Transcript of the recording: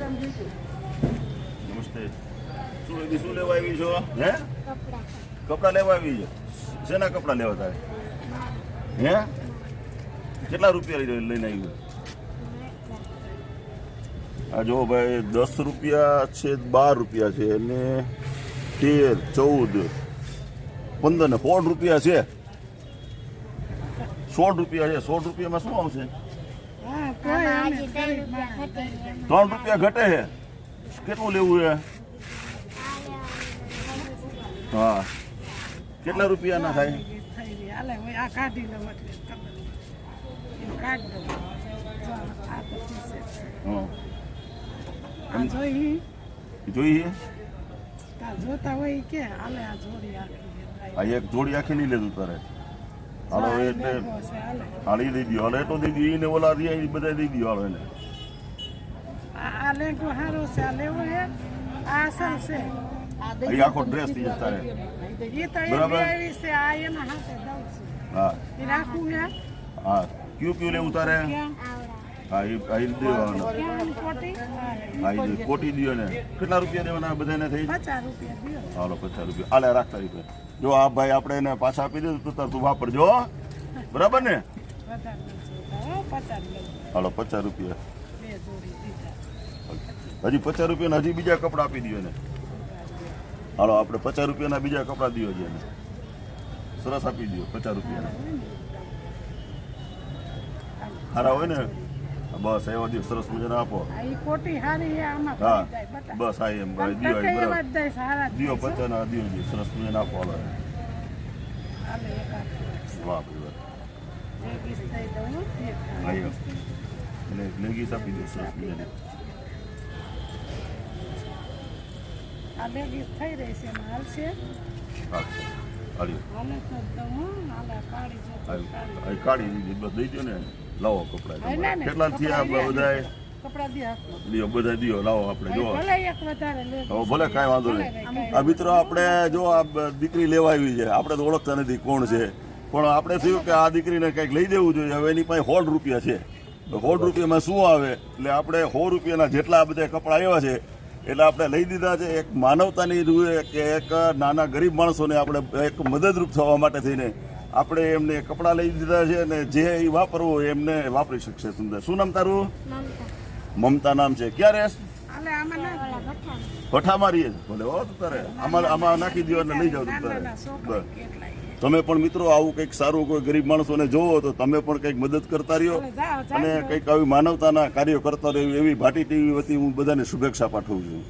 નમસ્તે. શું લેવા આવી છો? હે, કપડા લેવા આવી છો? શેના કપડા લેવા તારે? હે, કેટલા રૂપિયા લઈને આવ્યું? આ જો ભાઈ 10 રૂપિયા છે, 12 રૂપિયા છે અને 13, 14, 15 ને 16 રૂપિયા છે. 16 રૂપિયા છે. 16 રૂપિયામાં શું આવશે? 3 રૂપિયા ઘટે છે. કેટલું લેવું છે? હા, કેટલા રૂપિયા ના થાય? જોઈએ જોતા હોય કે આ એક જોડી આખી નહીં લેતું તારે. હાલો એટલે હાલી દઈ દો. હાલો એટલો દઈ દો. એને ઓલા રહ્યા બધા દઈ દો. હાલો એને આ લેંગો હારો છે, આ લેવો હે, આ અસલ છે. અહીં આખો ડ્રેસ થઈ જશે તારે. એ તો એ લેવી છે, આ એના હાથે દઉં છું. હા એ રાખું હે. હા, કયું લેવું તારે? હા, એ અહીં દેવાનો. કોટી હા, એ કોટી દો ને. કેટલા રૂપિયા દેવાના બધાને થઈ? 50 રૂપિયા દો. હાલો 50 રૂપિયા. હાલે રાખતા રૂપિયા. જો આ ભાઈ આપણે એને પાછા આપી દે તો તું વાપરજો, બરાબર ને? હાલો 50 રૂપિયા. હજી 50 રૂપિયા હજી બીજા કપડા આપી દો ને. હાલો આપણે 50 રૂપિયાના બીજા કપડા દો છે એને. સરસ આપી દો 50 રૂપિયાના. સારા હોય ને? બસ એવા દિવસ સરસ મજાના આપો. હા બસ આ એમ દિયો 50 ના દિયો સરસ મજાના આપો. હાલો વાહ લેગીસ આપી દો સરસ મજાની. આ લેગીસ થઈ રહી છે, માલ છે. કાઢી દીધી બસ દઈ દો ને. લાવો કપડા. કેટલા થયા બધા? દિયો બધા દિયો લાવો આપણે જો. ભલે કાંઈ વાંધો નહીં. આ મિત્રો આપણે જો આ દીકરી લેવા આવી છે. આપણે તો ઓળખતા નથી કોણ છે, પણ આપણે થયું કે આ દીકરીને કંઈક લઈ દેવું જોઈએ. હવે એની પાસે 16 રૂપિયા છે. 16 રૂપિયામાં શું આવે? એટલે આપણે 100 રૂપિયાના જેટલા બધા કપડા આવ્યા છે એટલે આપણે લઈ દીધા છે. એક માનવતાની રૂએ કે એક નાના ગરીબ માણસોને આપણે એક મદદરૂપ થવા માટે થઈને આપણે એમને કપડાં લઈ દીધા છે અને જે એ વાપરવું એમને વાપરી શકશે. સુંદર. શું નામ તારું? મમતા નામ છે. ક્યાં રહેશ? ભઠ્ઠામાં રહીએ. ભલે હો તો તારે આમાં નાખી દો અને લઈ જાઓ તારે. બસ તમે પણ મિત્રો આવું કંઈક સારું કોઈ ગરીબ માણસોને જોવો તો તમે પણ કંઈક મદદ કરતા રહ્યો અને કંઈક આવી માનવતાના કાર્યો કરતા રહ્યો એવી ભાટી ટીવી વતી હું બધાને શુભેચ્છા પાઠવું છું.